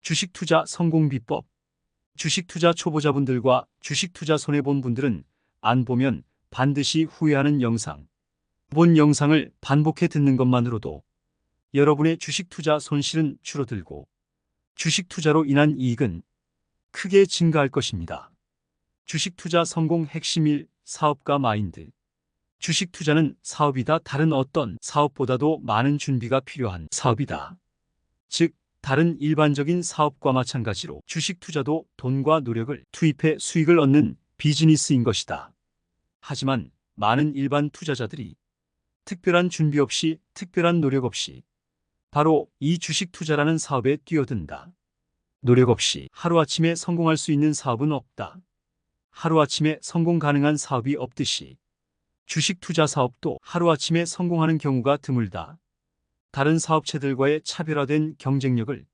주식 투자 성공 비법. 주식 투자 초보자분들과 주식 투자 손해본 분들은 안 보면 반드시 후회하는 영상. 본 영상을 반복해 듣는 것만으로도 여러분의 주식 투자 손실은 줄어들고 주식 투자로 인한 이익은 크게 증가할 것입니다. 주식 투자 성공 핵심 1. 사업가 마인드. 주식 투자는 사업이다. 다른 어떤 사업보다도 많은 준비가 필요한 사업이다. 즉, 다른 일반적인 사업과 마찬가지로 주식 투자도 돈과 노력을 투입해 수익을 얻는 비즈니스인 것이다. 하지만 많은 일반 투자자들이 특별한 준비 없이, 특별한 노력 없이 바로 이 주식 투자라는 사업에 뛰어든다. 노력 없이 하루아침에 성공할 수 있는 사업은 없다. 하루아침에 성공 가능한 사업이 없듯이 주식 투자 사업도 하루아침에 성공하는 경우가 드물다. 다른 사업체들과의 차별화된 경쟁력을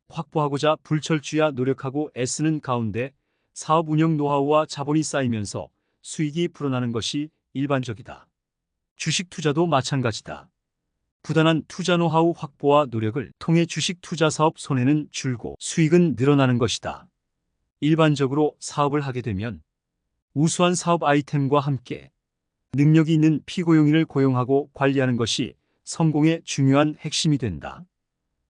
확보하고자 불철주야 노력하고 애쓰는 가운데 사업 운영 노하우와 자본이 쌓이면서 수익이 불어나는 것이 일반적이다. 주식 투자도 마찬가지다. 부단한 투자 노하우 확보와 노력을 통해 주식 투자 사업 손해는 줄고 수익은 늘어나는 것이다. 일반적으로 사업을 하게 되면 우수한 사업 아이템과 함께 능력이 있는 피고용인을 고용하고 관리하는 것이 성공의 중요한 핵심이 된다.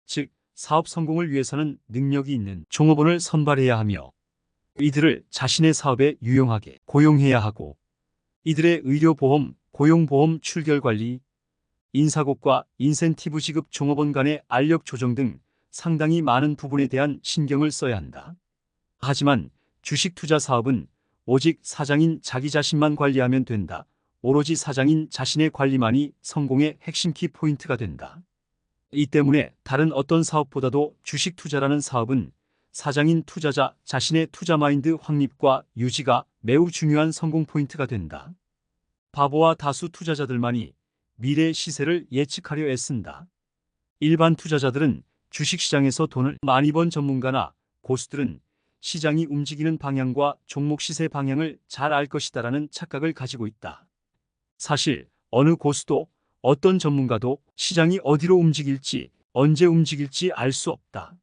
즉, 사업 성공을 위해서는 능력이 있는 종업원을 선발해야 하며 이들을 자신의 사업에 유용하게 고용해야 하고 이들의 의료보험, 고용보험 출결관리, 인사고과 인센티브 지급, 종업원 간의 알력 조정 등 상당히 많은 부분에 대한 신경을 써야 한다. 하지만 주식 투자 사업은 오직 사장인 자기 자신만 관리하면 된다. 오로지 사장인 자신의 관리만이 성공의 핵심 키포인트가 된다. 이 때문에 다른 어떤 사업보다도 주식 투자라는 사업은 사장인 투자자 자신의 투자 마인드 확립과 유지가 매우 중요한 성공 포인트가 된다. 바보와 다수 투자자들만이 미래의 시세를 예측하려 애쓴다. 일반 투자자들은 주식시장에서 돈을 많이 번 전문가나 고수들은 시장이 움직이는 방향과 종목 시세 방향을 잘 알 것이다라는 착각을 가지고 있다. 사실 어느 고수도 어떤 전문가도 시장이 어디로 움직일지, 언제 움직일지 알 수 없다.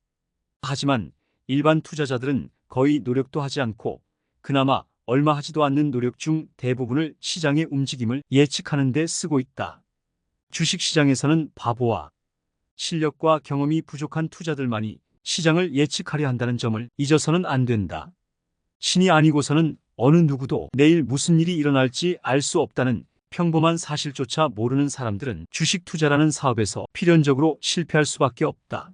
하지만 일반 투자자들은 거의 노력도 하지 않고 그나마 얼마 하지도 않는 노력 중 대부분을 시장의 움직임을 예측하는 데 쓰고 있다. 주식시장에서는 바보와 실력과 경험이 부족한 투자들만이 시장을 예측하려 한다는 점을 잊어서는 안 된다. 신이 아니고서는 어느 누구도 내일 무슨 일이 일어날지 알 수 없다는 평범한 사실조차 모르는 사람들은 주식 투자라는 사업에서 필연적으로 실패할 수밖에 없다.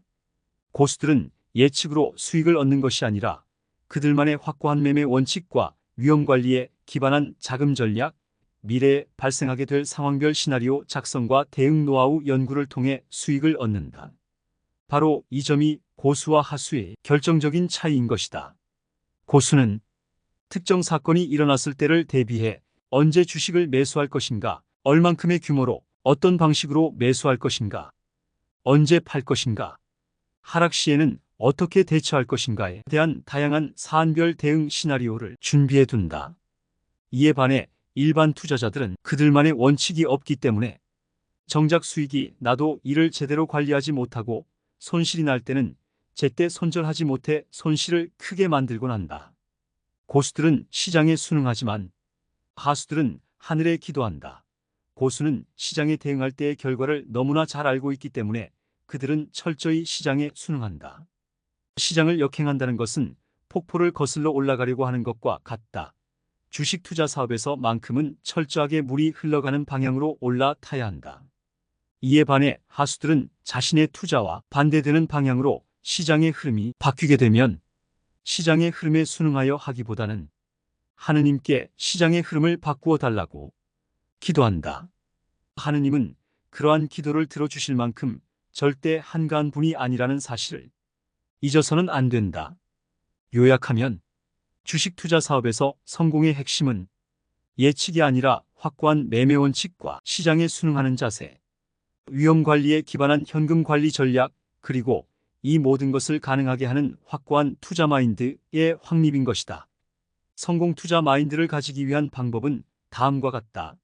고수들은 예측으로 수익을 얻는 것이 아니라 그들만의 확고한 매매 원칙과 위험관리에 기반한 자금 전략, 미래에 발생하게 될 상황별 시나리오 작성과 대응 노하우 연구를 통해 수익을 얻는다. 바로 이 점이 고수와 하수의 결정적인 차이인 것이다. 고수는 특정 사건이 일어났을 때를 대비해 언제 주식을 매수할 것인가, 얼만큼의 규모로, 어떤 방식으로 매수할 것인가, 언제 팔 것인가, 하락 시에는 어떻게 대처할 것인가에 대한 다양한 사안별 대응 시나리오를 준비해 둔다. 이에 반해 일반 투자자들은 그들만의 원칙이 없기 때문에 정작 수익이 나도 이를 제대로 관리하지 못하고 손실이 날 때는 제때 손절하지 못해 손실을 크게 만들곤 한다. 고수들은 시장에 순응하지만 하수들은 하늘에 기도한다. 고수는 시장에 대응할 때의 결과를 너무나 잘 알고 있기 때문에 그들은 철저히 시장에 순응한다. 시장을 역행한다는 것은 폭포를 거슬러 올라가려고 하는 것과 같다. 주식 투자 사업에서만큼은 철저하게 물이 흘러가는 방향으로 올라타야 한다. 이에 반해 하수들은 자신의 투자와 반대되는 방향으로 시장의 흐름이 바뀌게 되면 시장의 흐름에 순응하여 하기보다는 하느님께 시장의 흐름을 바꾸어 달라고 기도한다. 하느님은 그러한 기도를 들어주실 만큼 절대 한가한 분이 아니라는 사실을 잊어서는 안 된다. 요약하면 주식 투자 사업에서 성공의 핵심은 예측이 아니라 확고한 매매 원칙과 시장에 순응하는 자세, 위험 관리에 기반한 현금 관리 전략, 그리고 이 모든 것을 가능하게 하는 확고한 투자 마인드의 확립인 것이다. 성공 투자 마인드를 가지기 위한 방법은 다음과 같다.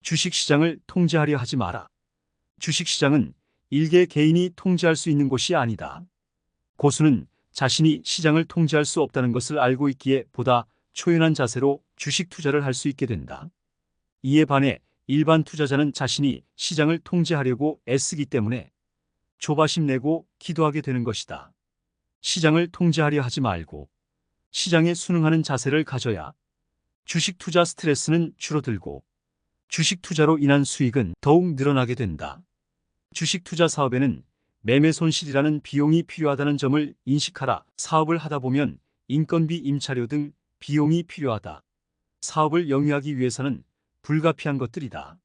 주식시장을 통제하려 하지 마라. 주식시장은 일개 개인이 통제할 수 있는 곳이 아니다. 고수는 자신이 시장을 통제할 수 없다는 것을 알고 있기에 보다 초연한 자세로 주식 투자를 할 수 있게 된다. 이에 반해 일반 투자자는 자신이 시장을 통제하려고 애쓰기 때문에 조바심 내고 기도하게 되는 것이다. 시장을 통제하려 하지 말고 시장에 순응하는 자세를 가져야 주식 투자 스트레스는 줄어들고 주식 투자로 인한 수익은 더욱 늘어나게 된다. 주식 투자 사업에는 매매 손실이라는 비용이 필요하다는 점을 인식하라. 사업을 하다 보면 인건비, 임차료 등 비용이 필요하다. 사업을 영위하기 위해서는 불가피한 것들이다.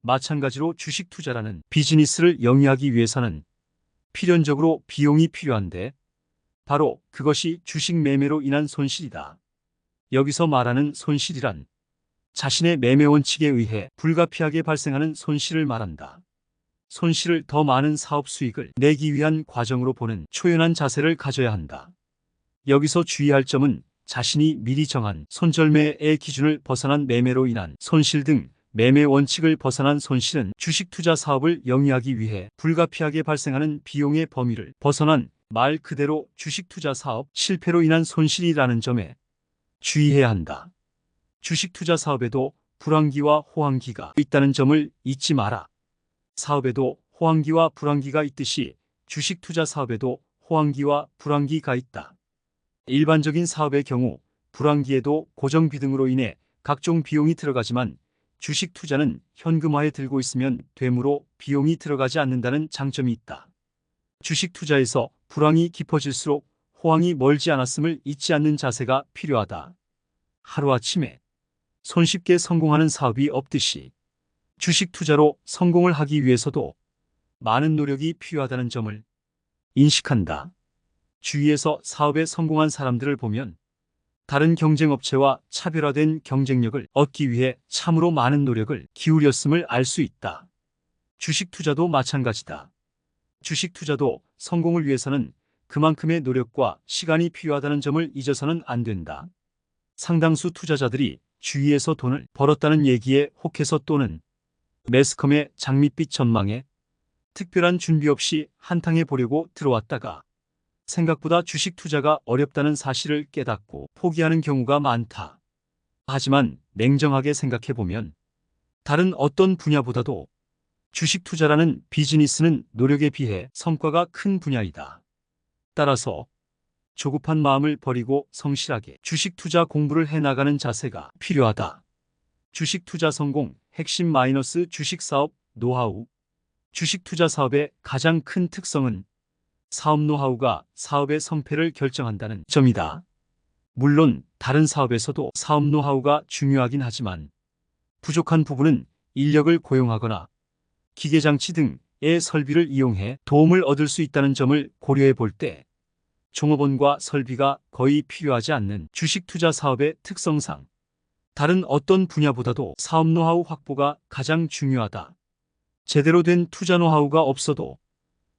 마찬가지로 주식 투자라는 비즈니스를 영위하기 위해서는 필연적으로 비용이 필요한데 바로 그것이 주식 매매로 인한 손실이다. 여기서 말하는 손실이란 자신의 매매 원칙에 의해 불가피하게 발생하는 손실을 말한다. 손실을 더 많은 사업 수익을 내기 위한 과정으로 보는 초연한 자세를 가져야 한다. 여기서 주의할 점은 자신이 미리 정한 손절매의 기준을 벗어난 매매로 인한 손실 등 매매 원칙을 벗어난 손실은 주식 투자 사업을 영위하기 위해 불가피하게 발생하는 비용의 범위를 벗어난 말 그대로 주식 투자 사업 실패로 인한 손실이라는 점에 주의해야 한다. 주식 투자 사업에도 불황기와 호황기가 있다는 점을 잊지 마라. 사업에도 호황기와 불황기가 있듯이 주식 투자 사업에도 호황기와 불황기가 있다. 일반적인 사업의 경우 불황기에도 고정비 등으로 인해 각종 비용이 들어가지만 주식 투자는 현금화에 들고 있으면 되므로 비용이 들어가지 않는다는 장점이 있다. 주식 투자에서 불황이 깊어질수록 호황이 멀지 않았음을 잊지 않는 자세가 필요하다. 하루아침에 손쉽게 성공하는 사업이 없듯이 주식 투자로 성공을 하기 위해서도 많은 노력이 필요하다는 점을 인식한다. 주위에서 사업에 성공한 사람들을 보면 다른 경쟁업체와 차별화된 경쟁력을 얻기 위해 참으로 많은 노력을 기울였음을 알 수 있다. 주식 투자도 마찬가지다. 주식 투자도 성공을 위해서는 그만큼의 노력과 시간이 필요하다는 점을 잊어서는 안 된다. 상당수 투자자들이 주위에서 돈을 벌었다는 얘기에 혹해서 또는 매스컴의 장밋빛 전망에 특별한 준비 없이 한탕해 보려고 들어왔다가 생각보다 주식 투자가 어렵다는 사실을 깨닫고 포기하는 경우가 많다. 하지만 냉정하게 생각해보면 다른 어떤 분야보다도 주식 투자라는 비즈니스는 노력에 비해 성과가 큰 분야이다. 따라서 조급한 마음을 버리고 성실하게 주식 투자 공부를 해나가는 자세가 필요하다. 주식 투자 성공 핵심 마이너스 주식 사업 노하우. 주식 투자 사업의 가장 큰 특성은 사업 노하우가 사업의 성패를 결정한다는 점이다. 물론 다른 사업에서도 사업 노하우가 중요하긴 하지만 부족한 부분은 인력을 고용하거나 기계장치 등의 설비를 이용해 도움을 얻을 수 있다는 점을 고려해 볼 때 종업원과 설비가 거의 필요하지 않는 주식 투자 사업의 특성상 다른 어떤 분야보다도 사업 노하우 확보가 가장 중요하다. 제대로 된 투자 노하우가 없어도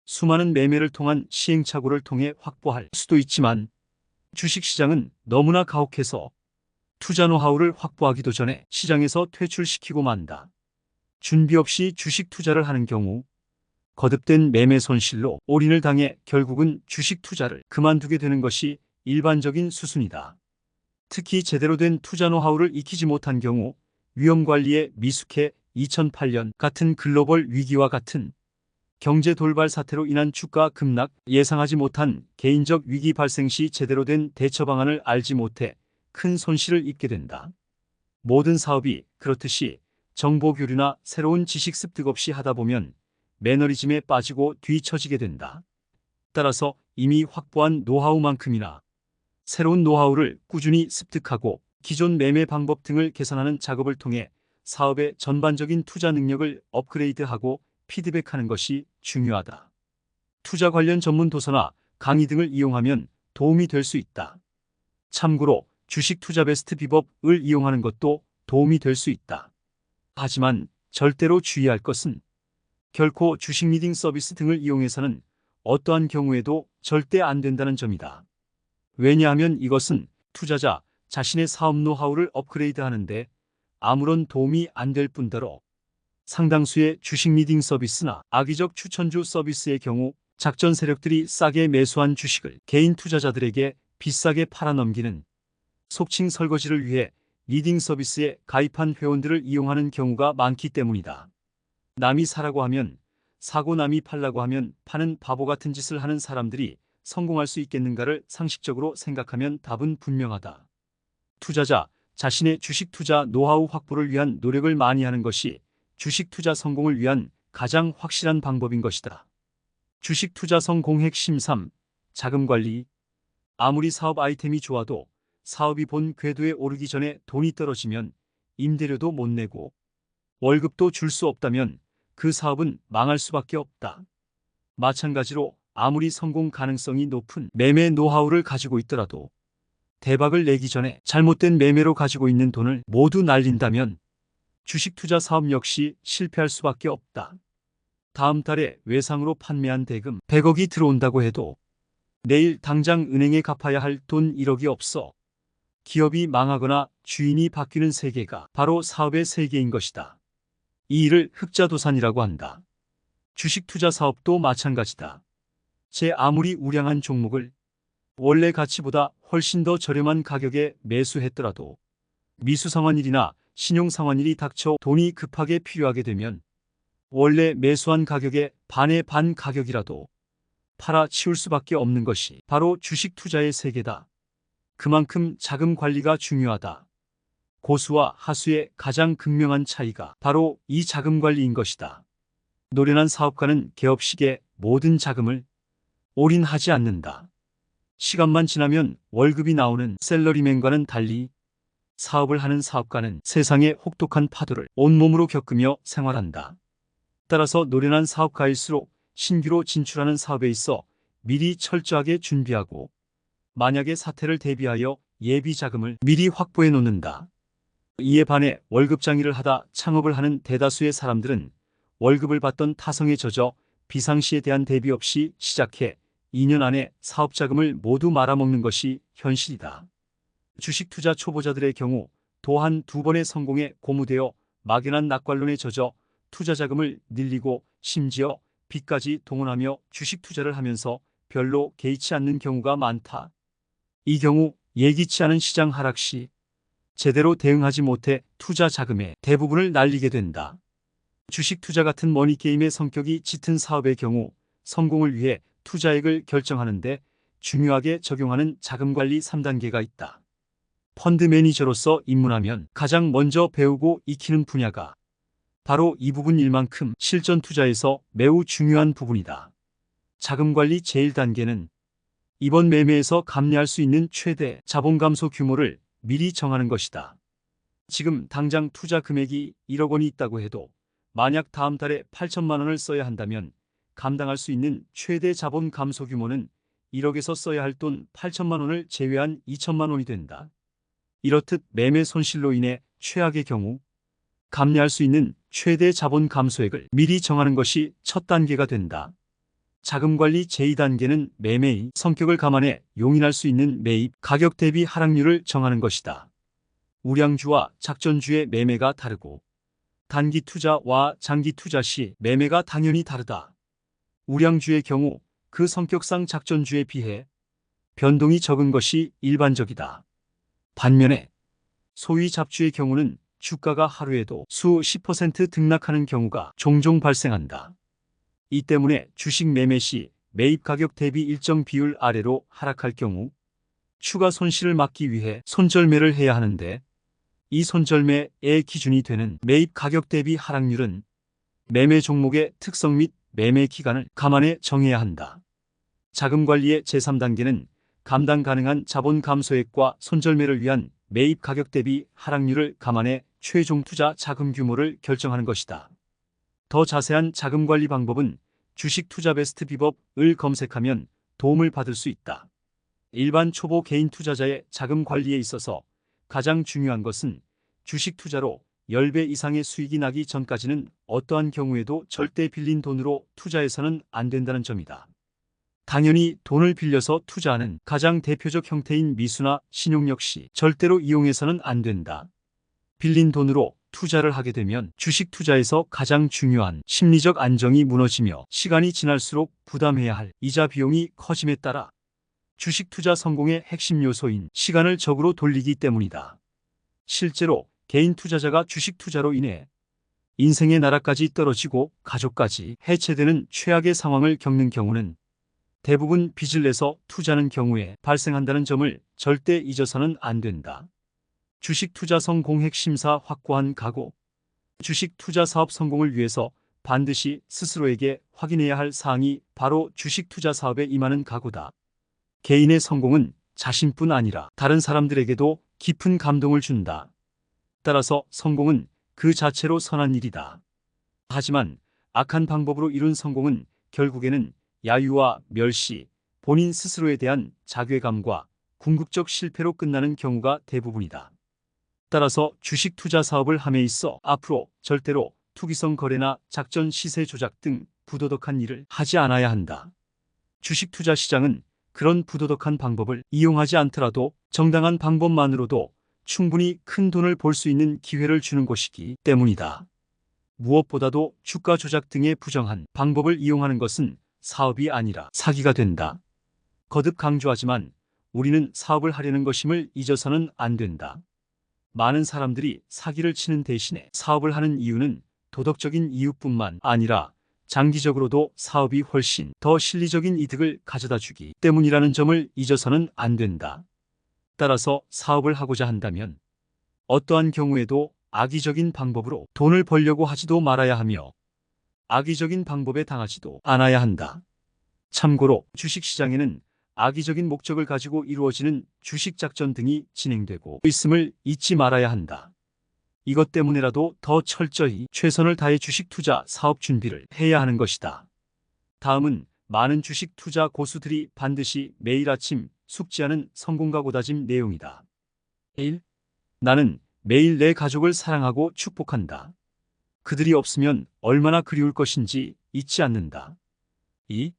수많은 매매를 통한 시행착오를 통해 확보할 수도 있지만 주식시장은 너무나 가혹해서 투자 노하우를 확보하기도 전에 시장에서 퇴출시키고 만다. 준비 없이 주식 투자를 하는 경우 거듭된 매매 손실로 올인을 당해 결국은 주식 투자를 그만두게 되는 것이 일반적인 수순이다. 특히 제대로 된 투자 노하우를 익히지 못한 경우 위험관리에 미숙해 2008년 같은 글로벌 위기와 같은 경제 돌발 사태로 인한 주가 급락, 예상하지 못한 개인적 위기 발생 시 제대로 된 대처 방안을 알지 못해 큰 손실을 입게 된다. 모든 사업이 그렇듯이 정보 교류나 새로운 지식 습득 없이 하다 보면 매너리즘에 빠지고 뒤처지게 된다. 따라서 이미 확보한 노하우만큼이나 새로운 노하우를 꾸준히 습득하고 기존 매매 방법 등을 개선하는 작업을 통해 사업의 전반적인 투자 능력을 업그레이드하고 피드백하는 것이 중요하다. 투자 관련 전문 도서나 강의 등을 이용하면 도움이 될 수 있다. 참고로 주식 투자 베스트 비법을 이용하는 것도 도움이 될 수 있다. 하지만 절대로 주의할 것은 결코 주식 리딩 서비스 등을 이용해서는 어떠한 경우에도 절대 안 된다는 점이다. 왜냐하면 이것은 투자자 자신의 사업 노하우를 업그레이드하는데 아무런 도움이 안 될 뿐더러 상당수의 주식 리딩 서비스나 악의적 추천주 서비스의 경우 작전 세력들이 싸게 매수한 주식을 개인 투자자들에게 비싸게 팔아넘기는 속칭 설거지를 위해 리딩 서비스에 가입한 회원들을 이용하는 경우가 많기 때문이다. 남이 사라고 하면 사고 남이 팔라고 하면 파는 바보 같은 짓을 하는 사람들이 성공할 수 있겠는가를 상식적으로 생각하면 답은 분명하다. 투자자 자신의 주식 투자 노하우 확보를 위한 노력을 많이 하는 것이 주식 투자 성공을 위한 가장 확실한 방법인 것이다. 주식 투자 성공 핵심 3. 자금 관리. 아무리 사업 아이템이 좋아도 사업이 본 궤도에 오르기 전에 돈이 떨어지면 임대료도 못 내고 월급도 줄 수 없다면 그 사업은 망할 수밖에 없다. 마찬가지로 아무리 성공 가능성이 높은 매매 노하우를 가지고 있더라도 대박을 내기 전에 잘못된 매매로 가지고 있는 돈을 모두 날린다면 주식 투자 사업 역시 실패할 수밖에 없다. 다음 달에 외상으로 판매한 대금 100억이 들어온다고 해도 내일 당장 은행에 갚아야 할 돈 1억이 없어 기업이 망하거나 주인이 바뀌는 세계가 바로 사업의 세계인 것이다. 이 일을 흑자도산이라고 한다. 주식 투자 사업도 마찬가지다. 제 아무리 우량한 종목을 원래 가치보다 훨씬 더 저렴한 가격에 매수했더라도 미수상환일이나 신용상환일이 닥쳐 돈이 급하게 필요하게 되면 원래 매수한 가격의 반의 반 가격이라도 팔아 치울 수밖에 없는 것이 바로 주식 투자의 세계다. 그만큼 자금 관리가 중요하다. 고수와 하수의 가장 극명한 차이가 바로 이 자금 관리인 것이다. 노련한 사업가는 개업식에 모든 자금을 올인하지 않는다. 시간만 지나면 월급이 나오는 셀러리맨과는 달리 사업을 하는 사업가는 세상의 혹독한 파도를 온몸으로 겪으며 생활한다. 따라서 노련한 사업가일수록 신규로 진출하는 사업에 있어 미리 철저하게 준비하고 만약의 사태를 대비하여 예비 자금을 미리 확보해 놓는다. 이에 반해 월급장의를 하다 창업을 하는 대다수의 사람들은 월급을 받던 타성에 젖어 비상시에 대한 대비 없이 시작해 2년 안에 사업 자금을 모두 말아먹는 것이 현실이다. 주식 투자 초보자들의 경우 또한 2번의 성공에 고무되어 막연한 낙관론에 젖어 투자 자금을 늘리고 심지어 빚까지 동원하며 주식 투자를 하면서 별로 개의치 않는 경우가 많다. 이 경우 예기치 않은 시장 하락 시 제대로 대응하지 못해 투자 자금의 대부분을 날리게 된다. 주식 투자 같은 머니게임의 성격이 짙은 사업의 경우 성공을 위해 투자액을 결정하는데 중요하게 적용하는 자금관리 3단계가 있다. 펀드 매니저로서 입문하면 가장 먼저 배우고 익히는 분야가 바로 이 부분일 만큼 실전 투자에서 매우 중요한 부분이다. 자금관리 제1단계는 이번 매매에서 감내할 수 있는 최대 자본 감소 규모를 미리 정하는 것이다. 지금 당장 투자 금액이 1억 원이 있다고 해도 만약 다음 달에 8천만 원을 써야 한다면 감당할 수 있는 최대 자본 감소 규모는 1억에서 써야 할 돈 8천만 원을 제외한 2천만 원이 된다. 이렇듯 매매 손실로 인해 최악의 경우 감내할 수 있는 최대 자본 감소액을 미리 정하는 것이 첫 단계가 된다. 자금관리 제2단계는 매매의 성격을 감안해 용인할 수 있는 매입 가격 대비 하락률을 정하는 것이다. 우량주와 작전주의 매매가 다르고 단기 투자와 장기 투자 시 매매가 당연히 다르다. 우량주의 경우 그 성격상 작전주에 비해 변동이 적은 것이 일반적이다. 반면에 소위 잡주의 경우는 주가가 하루에도 수십 % 등락하는 경우가 종종 발생한다. 이 때문에 주식 매매 시 매입 가격 대비 일정 비율 아래로 하락할 경우 추가 손실을 막기 위해 손절매를 해야 하는데 이 손절매의 기준이 되는 매입 가격 대비 하락률은 매매 종목의 특성 및 매매 기간을 감안해 정해야 한다. 자금관리의 제3단계는 감당 가능한 자본 감소액과 손절매를 위한 매입 가격 대비 하락률을 감안해 최종 투자 자금 규모를 결정하는 것이다. 더 자세한 자금관리 방법은 주식 투자 베스트 비법을 검색하면 도움을 받을 수 있다. 일반 초보 개인 투자자의 자금 관리에 있어서 가장 중요한 것은 주식 투자로 10배 이상의 수익이 나기 전까지는 어떠한 경우에도 절대 빌린 돈으로 투자해서는 안 된다는 점이다. 당연히 돈을 빌려서 투자하는 가장 대표적 형태인 미수나 신용 역시 절대로 이용해서는 안 된다. 빌린 돈으로 투자를 하게 되면 주식 투자에서 가장 중요한 심리적 안정이 무너지며 시간이 지날수록 부담해야 할 이자 비용이 커짐에 따라 주식 투자 성공의 핵심 요소인 시간을 적으로 돌리기 때문이다. 실제로 개인 투자자가 주식 투자로 인해 인생의 나라까지 떨어지고 가족까지 해체되는 최악의 상황을 겪는 경우는 대부분 빚을 내서 투자하는 경우에 발생한다는 점을 절대 잊어서는 안 된다. 주식 투자 성공 핵심사 확고한 각오. 주식 투자 사업 성공을 위해서 반드시 스스로에게 확인해야 할 사항이 바로 주식 투자 사업에 임하는 각오다. 개인의 성공은 자신뿐 아니라 다른 사람들에게도 깊은 감동을 준다. 따라서 성공은 그 자체로 선한 일이다. 하지만 악한 방법으로 이룬 성공은 결국에는 야유와 멸시, 본인 스스로에 대한 자괴감과 궁극적 실패로 끝나는 경우가 대부분이다. 따라서 주식 투자 사업을 함에 있어 앞으로 절대로 투기성 거래나 작전 시세 조작 등 부도덕한 일을 하지 않아야 한다. 주식 투자 시장은 그런 부도덕한 방법을 이용하지 않더라도 정당한 방법만으로도 충분히 큰 돈을 벌 수 있는 기회를 주는 것이기 때문이다. 무엇보다도 주가 조작 등의 부정한 방법을 이용하는 것은 사업이 아니라 사기가 된다. 거듭 강조하지만 우리는 사업을 하려는 것임을 잊어서는 안 된다. 많은 사람들이 사기를 치는 대신에 사업을 하는 이유는 도덕적인 이유뿐만 아니라 장기적으로도 사업이 훨씬 더 실리적인 이득을 가져다 주기 때문이라는 점을 잊어서는 안 된다. 따라서 사업을 하고자 한다면 어떠한 경우에도 악의적인 방법으로 돈을 벌려고 하지도 말아야 하며 악의적인 방법에 당하지도 않아야 한다. 참고로 주식시장에는 악의적인 목적을 가지고 이루어지는 주식작전 등이 진행되고 있음을 잊지 말아야 한다. 이것 때문에라도 더 철저히 최선을 다해 주식 투자 사업 준비를 해야 하는 것이다. 다음은 많은 주식 투자 고수들이 반드시 매일 아침 숙지하는 성공각오 다짐 내용이다. 1. 나는 매일 내 가족을 사랑하고 축복한다. 그들이 없으면 얼마나 그리울 것인지 잊지 않는다. 2.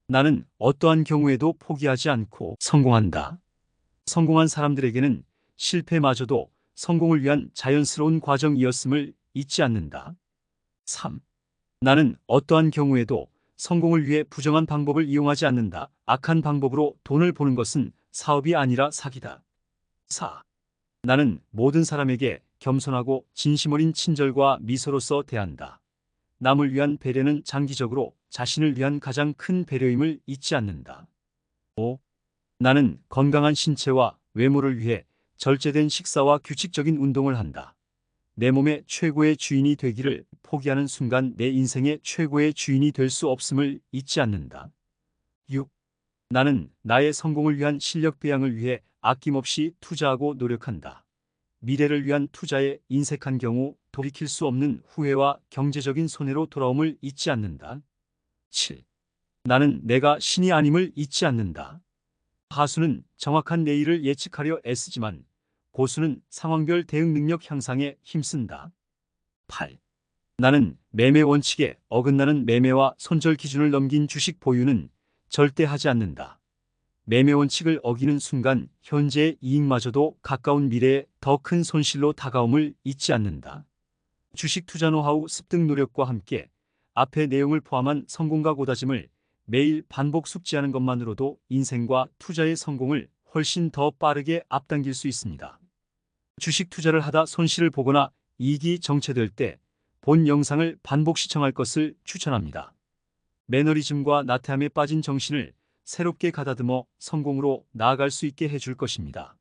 나는 어떠한 경우에도 포기하지 않고 성공한다. 성공한 사람들에게는 실패마저도 성공을 위한 자연스러운 과정이었음을 잊지 않는다. 3. 나는 어떠한 경우에도 성공을 위해 부정한 방법을 이용하지 않는다. 악한 방법으로 돈을 버는 것은 사업이 아니라 사기다. 4. 나는 모든 사람에게 겸손하고 진심 어린 친절과 미소로서 대한다. 남을 위한 배려는 장기적으로 자신을 위한 가장 큰 배려임을 잊지 않는다. 5. 나는 건강한 신체와 외모를 위해 절제된 식사와 규칙적인 운동을 한다. 내 몸의 최고의 주인이 되기를 포기하는 순간 내 인생의 최고의 주인이 될 수 없음을 잊지 않는다. 6. 나는 나의 성공을 위한 실력 배양을 위해 아낌없이 투자하고 노력한다. 미래를 위한 투자에 인색한 경우 돌이킬 수 없는 후회와 경제적인 손해로 돌아옴을 잊지 않는다. 7. 나는 내가 신이 아님을 잊지 않는다. 하수는 정확한 내일을 예측하려 애쓰지만 고수는 상황별 대응 능력 향상에 힘쓴다. 8. 나는 매매 원칙에 어긋나는 매매와 손절 기준을 넘긴 주식 보유는 절대 하지 않는다. 매매 원칙을 어기는 순간 현재의 이익마저도 가까운 미래에 더 큰 손실로 다가옴을 잊지 않는다. 주식 투자 노하우 습득 노력과 함께 앞의 내용을 포함한 성공각 오다짐을 매일 반복 숙지하는 것만으로도 인생과 투자의 성공을 훨씬 더 빠르게 앞당길 수 있습니다. 주식 투자를 하다 손실을 보거나 이익이 정체될 때 본 영상을 반복 시청할 것을 추천합니다. 매너리즘과 나태함에 빠진 정신을 새롭게 가다듬어 성공으로 나아갈 수 있게 해줄 것입니다.